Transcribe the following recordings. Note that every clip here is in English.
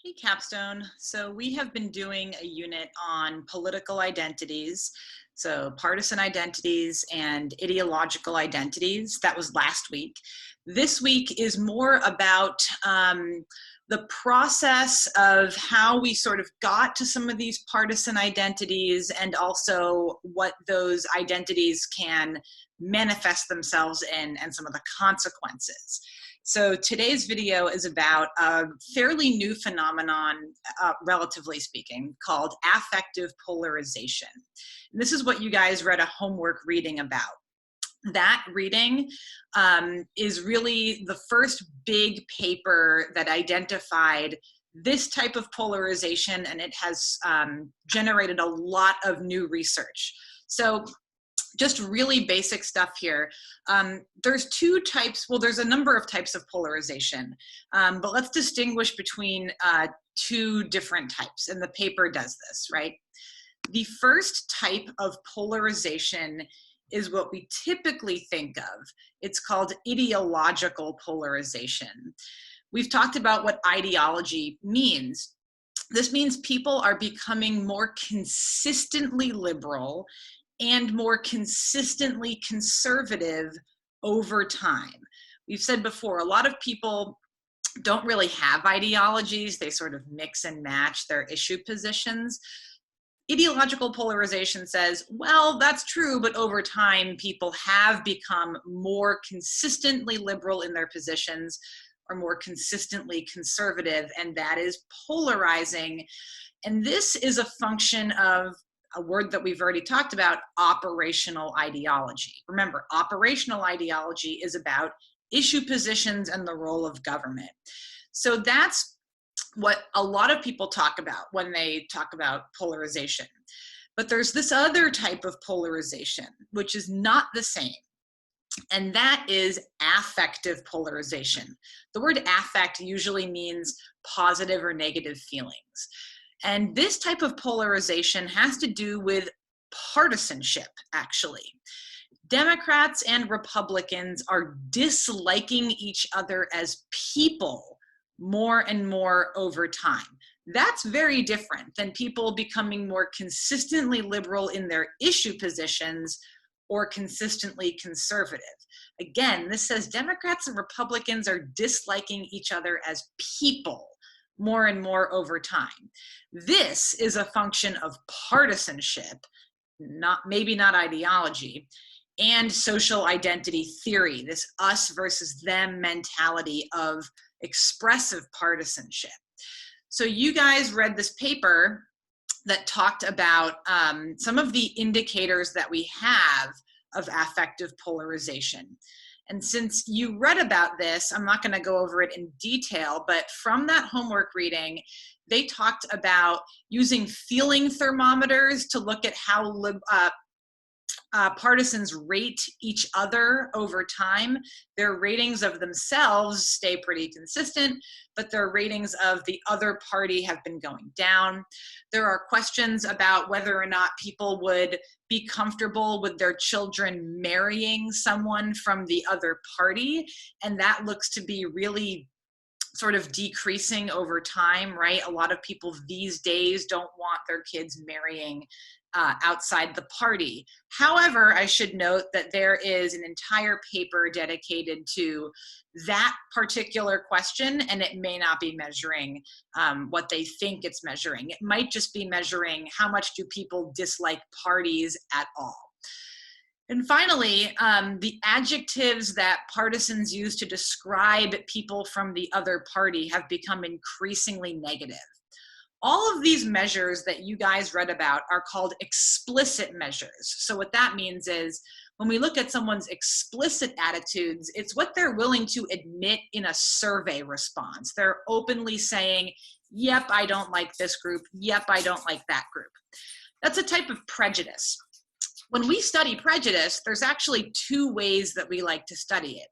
Hey, Capstone. So we have been doing a unit on political identities, so partisan identities and ideological identities. That was last week. This week is more about the process of how we sort of got to some of these partisan identities and also what those identities can manifest themselves in and some of the consequences. So today's video is about a fairly new phenomenon, relatively speaking, called affective polarization. And this is what you guys read a homework reading about. That reading is really the first big paper that identified this type of polarization, and it has generated a lot of new research. So just really basic stuff here. There's two types, well, there's a number of types of polarization, but let's distinguish between two different types, and the paper does this, right? The first type of polarization is what we typically think of. It's called ideological polarization. We've talked about what ideology means. This means people are becoming more consistently liberal and more consistently conservative over time. We've said before, a lot of people don't really have ideologies. They sort of mix and match their issue positions. Ideological polarization says, well, that's true, but over time, people have become more consistently liberal in their positions or more consistently conservative, and that is polarizing. And this is a function of a word that we've already talked about, operational ideology. Remember, operational ideology is about issue positions and the role of government. So that's what a lot of people talk about when they talk about polarization. But there's this other type of polarization, which is not the same, and that is affective polarization. The word affect usually means positive or negative feelings. And this type of polarization has to do with partisanship, actually. Democrats and Republicans are disliking each other as people more and more over time. That's very different than people becoming more consistently liberal in their issue positions or consistently conservative. Again, this says Democrats and Republicans are disliking each other as people more and more over time. This is a function of partisanship, maybe not ideology, and social identity theory, this us versus them mentality of expressive partisanship. So you guys read this paper that talked about some of the indicators that we have of affective polarization. And since you read about this, I'm not going to go over it in detail, but from that homework reading, they talked about using feeling thermometers to look at how partisans rate each other over time. Their ratings of themselves stay pretty consistent, but their ratings of the other party have been going down. There are questions about whether or not people would be comfortable with their children marrying someone from the other party, and that looks to be really sort of decreasing over time, right? A lot of people these days don't want their kids marrying outside the party. However, I should note that there is an entire paper dedicated to that particular question, and it may not be measuring what they think it's measuring. It might just be measuring how much do people dislike parties at all. And finally, the adjectives that partisans use to describe people from the other party have become increasingly negative. All of these measures that you guys read about are called explicit measures. So what that means is when we look at someone's explicit attitudes, it's what they're willing to admit in a survey response. They're openly saying, yep, I don't like this group. Yep, I don't like that group. That's a type of prejudice. When we study prejudice, there's actually two ways that we like to study it.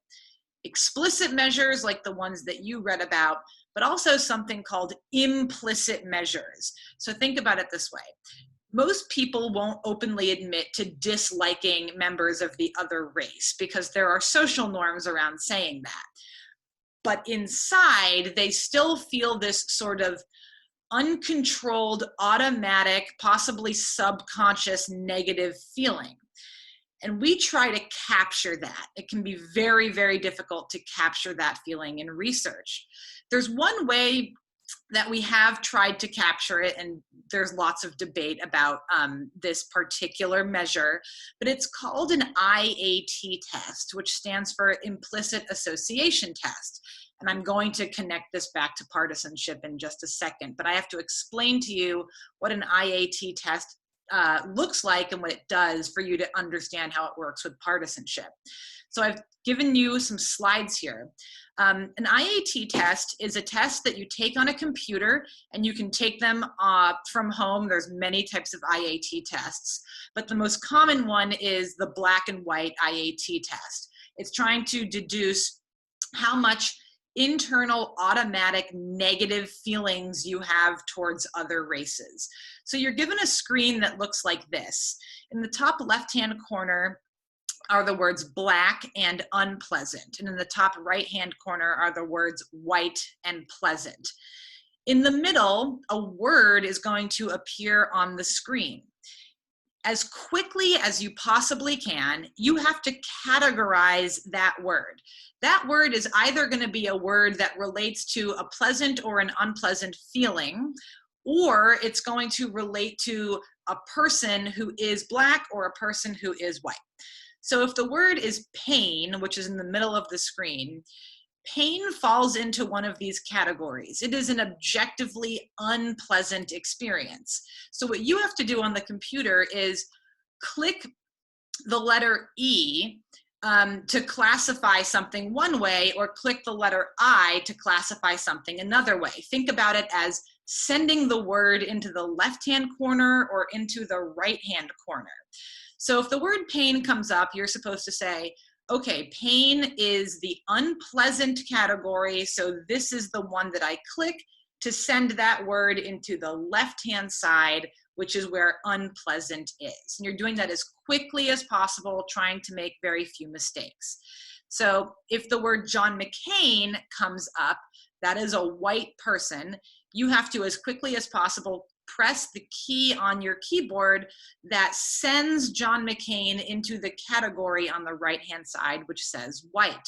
Explicit measures like the ones that you read about, but also something called implicit measures. So think about it this way. Most people won't openly admit to disliking members of the other race because there are social norms around saying that. but inside they still feel this sort of uncontrolled, automatic, possibly subconscious negative feeling. And we try to capture that. It can be very, very difficult to capture that feeling in research. There's one way that we have tried to capture it, and there's lots of debate about this particular measure, but it's called an IAT test, which stands for Implicit Association Test. And I'm going to connect this back to partisanship in just a second, but I have to explain to you what an IAT test looks like and what it does for you to understand how it works with partisanship. So I've given you some slides here. An IAT test is a test that you take on a computer, and you can take them from home. There's many types of IAT tests, but the most common one is the black and white IAT test. It's trying to deduce how much internal automatic negative feelings you have towards other races. So you're given a screen that looks like this. In the top left-hand corner are the words black and unpleasant. And in the top right-hand corner are the words white and pleasant. In the middle, a word is going to appear on the screen. As quickly as you possibly can, you have to categorize that word. That word is either going to be a word that relates to a pleasant or an unpleasant feeling, or it's going to relate to a person who is black or a person who is white. So if the word is pain, which is in the middle of the screen, pain falls into one of these categories. It is an objectively unpleasant experience. So what you have to do on the computer is click the letter E to classify something one way, or click the letter I to classify something another way. Think about it as sending the word into the left-hand corner or into the right-hand corner. So if the word pain comes up, you're supposed to say, okay, pain is the unpleasant category, so this is the one that I click to send that word into the left-hand side, which is where unpleasant is. And you're doing that as quickly as possible, trying to make very few mistakes. So if the word John McCain comes up, that is a white person, you have to, as quickly as possible, press the key on your keyboard that sends John McCain into the category on the right-hand side, which says white.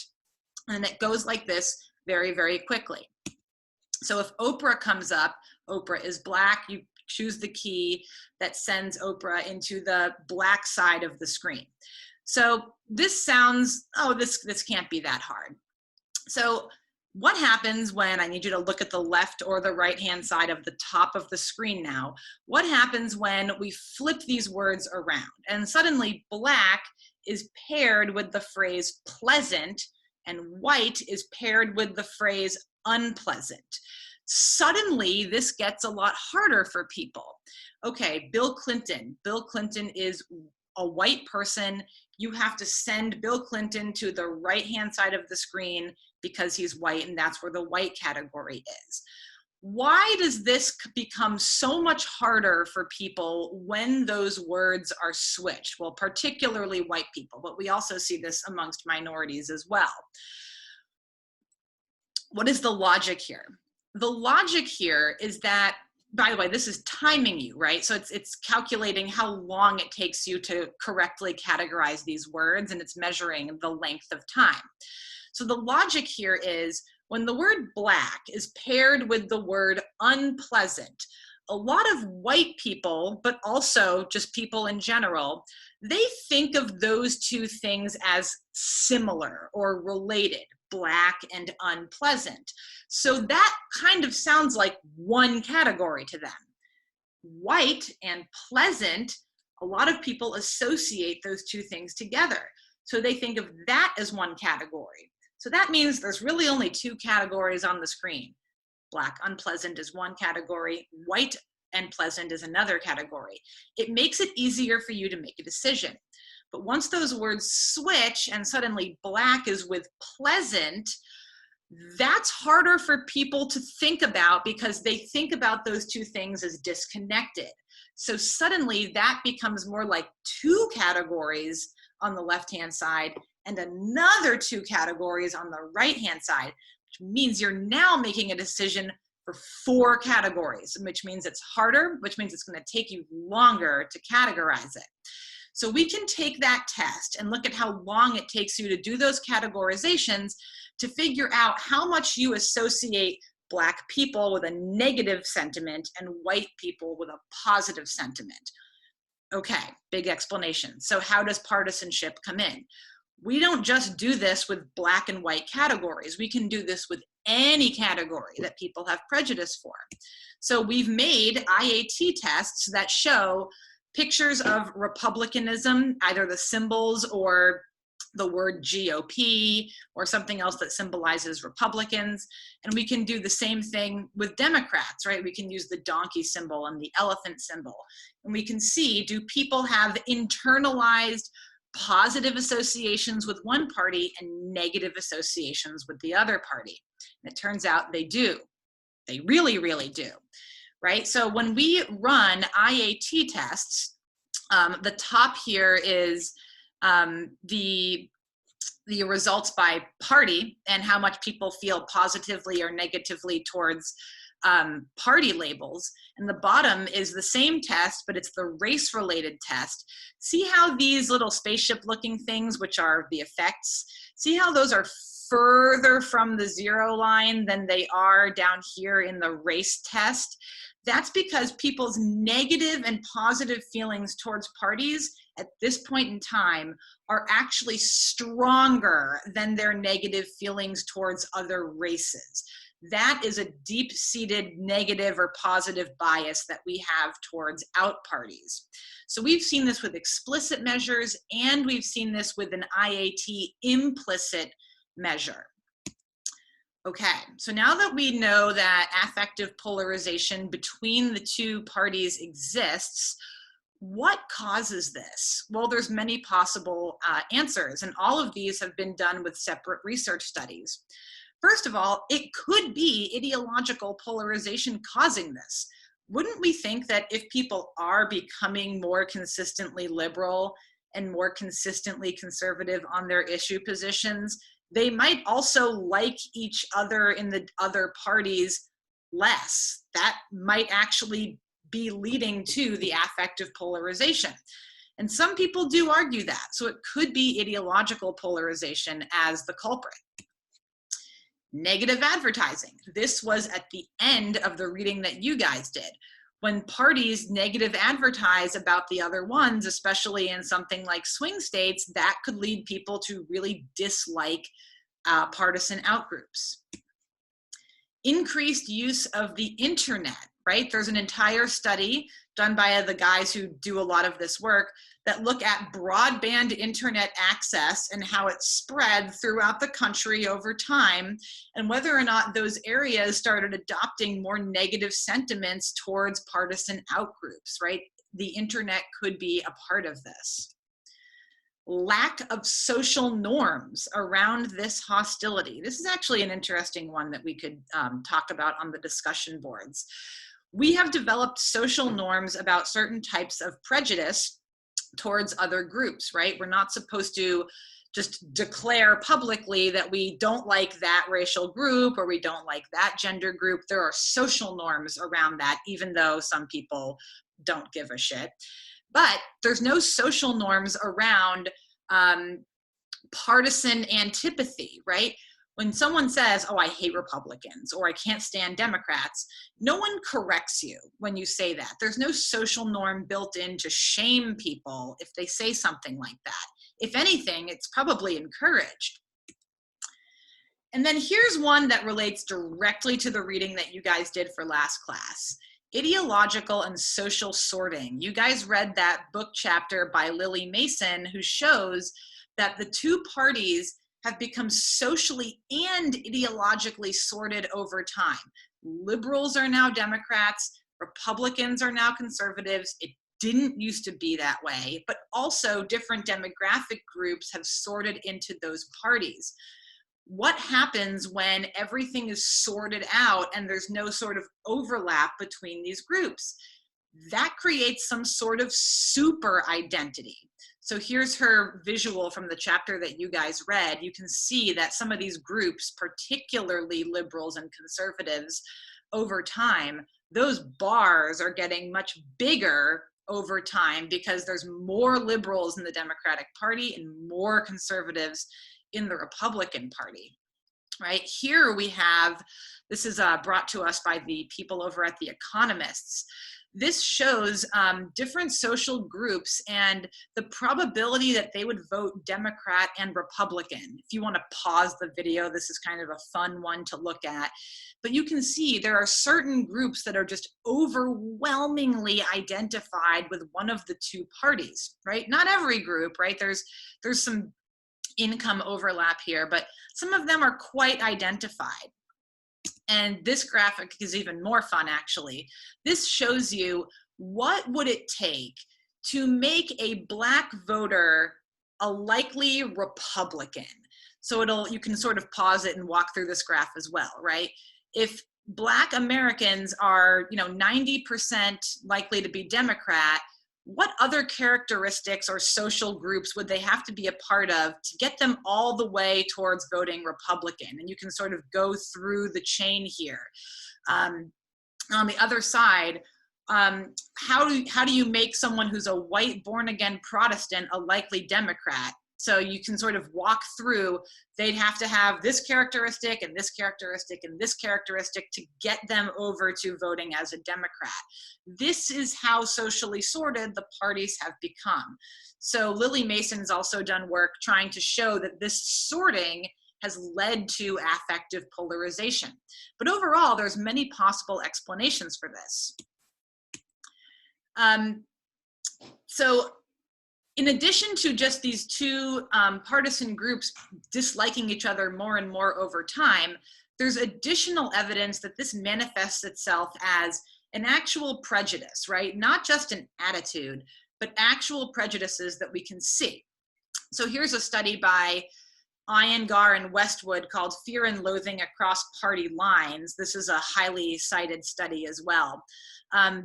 And it goes like this very, very quickly. So if Oprah comes up, Oprah is black, you choose the key that sends Oprah into the black side of the screen. So this sounds, oh, this can't be that hard. So what happens when, I need you to look at the left or the right-hand side of the top of the screen now, what happens when we flip these words around and suddenly black is paired with the phrase pleasant and white is paired with the phrase unpleasant? Suddenly this gets a lot harder for people. Okay, Bill Clinton. Bill Clinton is a white person. You have to send Bill Clinton to the right-hand side of the screen because he's white, and that's where the white category is. Why does this become so much harder for people when those words are switched? Well, particularly white people, but we also see this amongst minorities as well. What is the logic here? The logic here is that, by the way, this is timing you, right? So it's calculating how long it takes you to correctly categorize these words, and it's measuring the length of time. So the logic here is when the word black is paired with the word unpleasant, a lot of white people, but also just people in general, they think of those two things as similar or related, black and unpleasant. So that kind of sounds like one category to them. White and pleasant, a lot of people associate those two things together. So they think of that as one category. So that means there's really only two categories on the screen. Black unpleasant is one category, white and pleasant is another category. It makes it easier for you to make a decision. But once those words switch and suddenly black is with pleasant, that's harder for people to think about because they think about those two things as disconnected. So suddenly that becomes more like two categories on the left-hand side and another two categories on the right-hand side, which means you're now making a decision for 4 categories, which means it's harder, which means it's going to take you longer to categorize it. So we can take that test and look at how long it takes you to do those categorizations to figure out how much you associate Black people with a negative sentiment and white people with a positive sentiment. Okay, big explanation. So how does partisanship come in? We don't just do this with Black and white categories. We can do this with any category that people have prejudice for. So we've made IAT tests that show pictures of Republicanism, either the symbols or the word GOP or something else that symbolizes Republicans. And we can do the same thing with Democrats, right? We can use the donkey symbol and the elephant symbol. And we can see, do people have internalized positive associations with one party and negative associations with the other party? And it turns out they do. They really, really do, right? So when we run IAT tests, the top here is the results by party and how much people feel positively or negatively towards party labels. And the bottom is the same test, but it's the race-related test. See how these little spaceship-looking things, which are the effects, see how those are further from the 0 line than they are down here in the race test? That's because people's negative and positive feelings towards parties at this point in time are actually stronger than their negative feelings towards other races. That is a deep-seated negative or positive bias that we have towards out parties. So we've seen this with explicit measures, and we've seen this with an IAT implicit measure. Okay, so now that we know that affective polarization between the 2 parties exists, what causes this? Well, there's many possible answers, and all of these have been done with separate research studies. First of all, it could be ideological polarization causing this. Wouldn't we think that if people are becoming more consistently liberal and more consistently conservative on their issue positions, they might also like each other in the other parties less? That might actually be leading to the affective polarization. And some people do argue that. So it could be ideological polarization as the culprit. Negative advertising. This was at the end of the reading that you guys did. When parties negative advertise about the other ones, especially in something like swing states, that could lead people to really dislike partisan outgroups. Increased use of the internet, right? There's an entire study done by the guys who do a lot of this work that look at broadband internet access and how it spread throughout the country over time, and whether or not those areas started adopting more negative sentiments towards partisan outgroups, right? The internet could be a part of this. Lack of social norms around this hostility. This is actually an interesting one that we could talk about on the discussion boards. We have developed social norms about certain types of prejudice towards other groups, right? We're not supposed to just declare publicly that we don't like that racial group or we don't like that gender group. There are social norms around that, even though some people don't give a shit. But there's no social norms around partisan antipathy, right? When someone says, oh, I hate Republicans or I can't stand Democrats, no one corrects you when you say that. There's no social norm built in to shame people if they say something like that. If anything, it's probably encouraged. And then here's one that relates directly to the reading that you guys did for last class. Ideological and social sorting. You guys read that book chapter by Lily Mason, who shows that the 2 parties have become socially and ideologically sorted over time. Liberals are now Democrats, Republicans are now conservatives. It didn't used to be that way, but also different demographic groups have sorted into those parties. What happens when everything is sorted out and there's no sort of overlap between these groups? that creates some sort of super identity. So here's her visual from the chapter that you guys read. You can see that some of these groups, particularly liberals and conservatives, over time, those bars are getting much bigger over time because there's more liberals in the Democratic Party and more conservatives in the Republican Party. Right here we have, this is brought to us by the people over at The Economists. This shows different social groups and the probability that they would vote Democrat and Republican. If you want to pause the video, this is kind of a fun one to look at. But you can see there are certain groups that are just overwhelmingly identified with one of the two parties, right? Not every group, right? There's some income overlap here, but some of them are quite identified. And this graphic is even more fun, actually. This shows you what would it take to make a Black voter a likely Republican. So you can sort of pause it and walk through this graph as well, right? If Black Americans are, 90% likely to be Democrat, what other characteristics or social groups would they have to be a part of to get them all the way towards voting Republican? And you can sort of go through the chain here. On the other side, how do you make someone who's a white born-again Protestant a likely Democrat? So you can sort of walk through, they'd have to have this characteristic and this characteristic and this characteristic to get them over to voting as a Democrat. This is how socially sorted the parties have become. So Lily Mason's also done work trying to show that this sorting has led to affective polarization. But overall, there's many possible explanations for this. So in addition to just these two partisan groups disliking each other more and more over time, there's additional evidence that this manifests itself as an actual prejudice, right? Not just an attitude, but actual prejudices that we can see. So here's a study by Iyengar and Westwood called Fear and Loathing Across Party Lines. This is a highly cited study as well.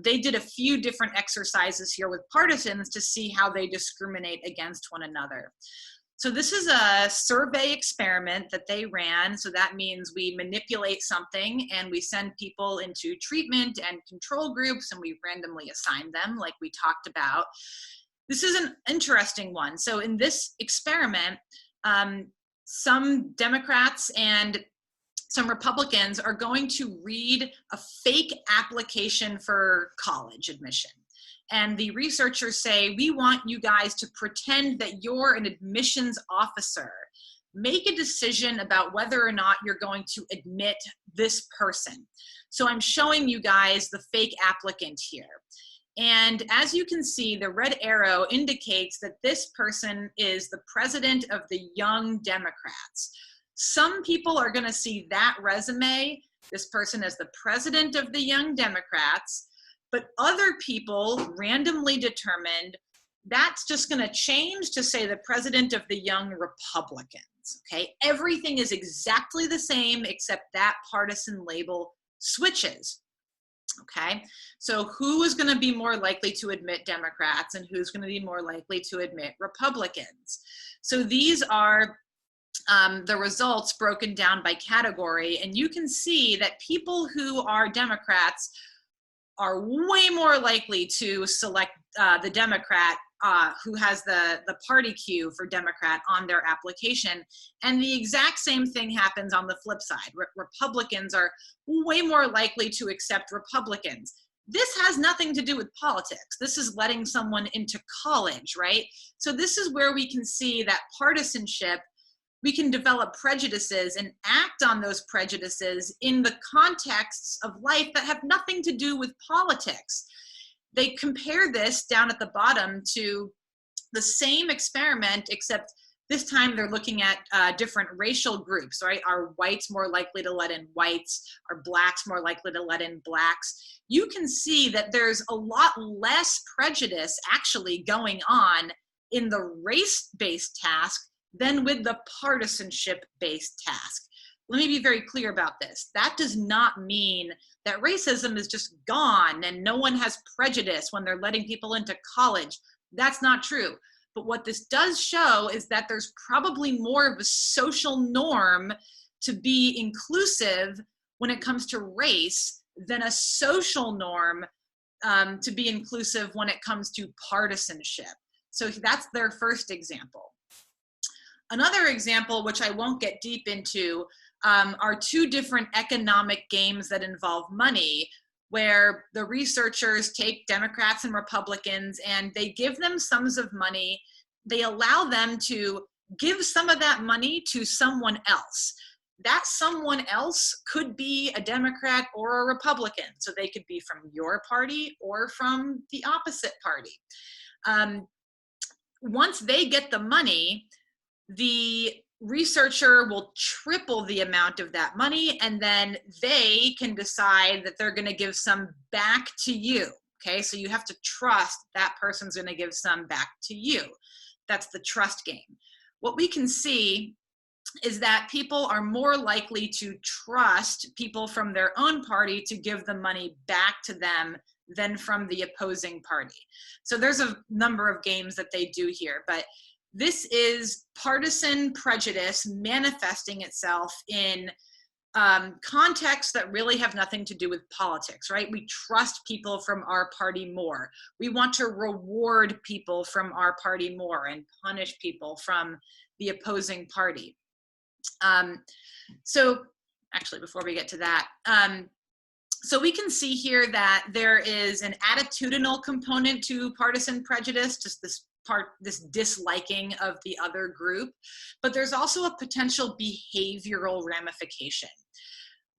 They did a few different exercises here with partisans to see how they discriminate against one another. So this is a survey experiment that they ran. So that means we manipulate something and we send people into treatment and control groups and we randomly assign them like we talked about. This is an interesting one. So in this experiment, some Democrats and some Republicans are going to read a fake application for college admission. And the researchers say, we want you guys to pretend that you're an admissions officer. Make a decision about whether or not you're going to admit this person. So I'm showing you guys the fake applicant here. And as you can see, the red arrow indicates that this person is the president of the Young Democrats. Some people are going to see that resume, this person is the president of the Young Democrats, but other people randomly determined that's just going to change to say the president of the Young Republicans, okay? Everything is exactly the same except that partisan label switches, okay? So who is going to be more likely to admit Democrats and who's going to be more likely to admit Republicans? So these are the results broken down by category, and you can see that people who are Democrats are way more likely to select the Democrat who has the party queue for Democrat on their application. And the exact same thing happens on the flip side. Republicans are way more likely to accept Republicans. This has nothing to do with politics. This is letting someone into college, right? So this is where we can see that partisanship, we can develop prejudices and act on those prejudices in the contexts of life that have nothing to do with politics. They compare this down at the bottom to the same experiment, except this time they're looking at different racial groups, right? Are whites more likely to let in whites? Are blacks more likely to let in blacks? You can see that there's a lot less prejudice actually going on in the race-based task than with the partisanship-based task. let me be very clear about this. That does not mean that racism is just gone and no one has prejudice when they're letting people into college. That's not true. But what this does show is that there's probably more of a social norm to be inclusive when it comes to race than a social norm to be inclusive when it comes to partisanship. So that's their first example. Another example, which I won't get deep into, are two different economic games that involve money, where the researchers take Democrats and Republicans and they give them sums of money. They allow them to give some of that money to someone else. That someone else could be a Democrat or a Republican. So they could be from your party or from the opposite party. Once they get the money, the researcher will triple the amount of that money, and then they can decide that they're going to give some back to you. Okay, so you have to trust that person's going to give some back to you. That's the trust game. What we can see is that people are more likely to trust people from their own party to give the money back to them than from the opposing party. So there's a number of games that they do here, but this is partisan prejudice manifesting itself in contexts that really have nothing to do with politics, right? We trust people from our party more. We want to reward people from our party more and punish people from the opposing party. So actually, before we get to that, so we can see here that there is an attitudinal component to partisan prejudice, just this disliking of the other group, but there's also a potential behavioral ramification.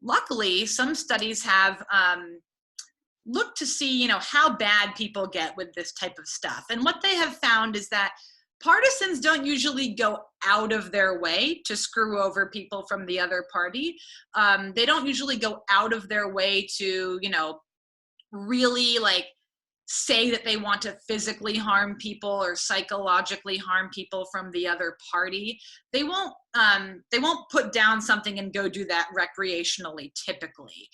Luckily, some studies have looked to see, how bad people get with this type of stuff. And what they have found is that partisans don't usually go out of their way to screw over people from the other party. They don't usually go out of their way to, really say that they want to physically harm people or psychologically harm people from the other party. They won't put down something and go do that recreationally typically,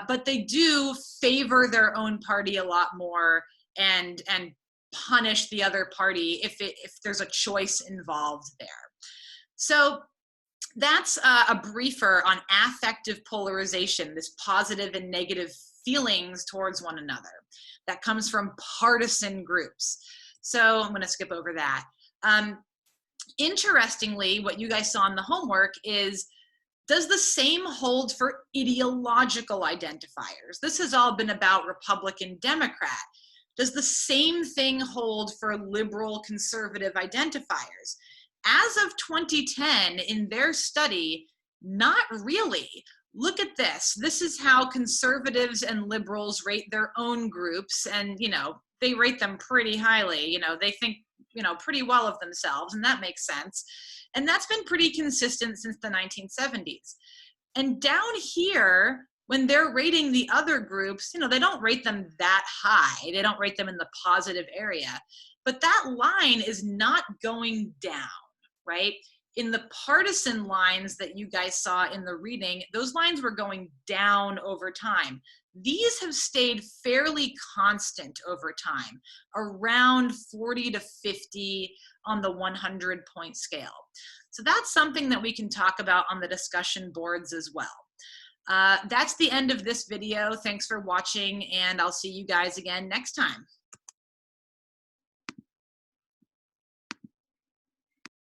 but they do favor their own party a lot more and punish the other party if there's a choice involved there. So that's a briefer on affective polarization, this positive and negative feelings towards one another that comes from partisan groups. So I'm going to skip over that. Interestingly, what you guys saw in the homework is, does the same hold for ideological identifiers? This has all been about Republican, Democrat. Does the same thing hold for liberal, conservative identifiers? As of 2010, in their study, not really. Look at this. This is how conservatives and liberals rate their own groups, and they rate them pretty highly. They think pretty well of themselves, and that makes sense. And that's been pretty consistent since the 1970s. And down here, when they're rating the other groups, they don't rate them that high. They don't rate them in the positive area. But that line is not going down, right? In the partisan lines that you guys saw in the reading, those lines were going down over time. These have stayed fairly constant over time, around 40 to 50 on the 100-point scale. So that's something that we can talk about on the discussion boards as well. That's the end of this video. Thanks for watching, and I'll see you guys again next time.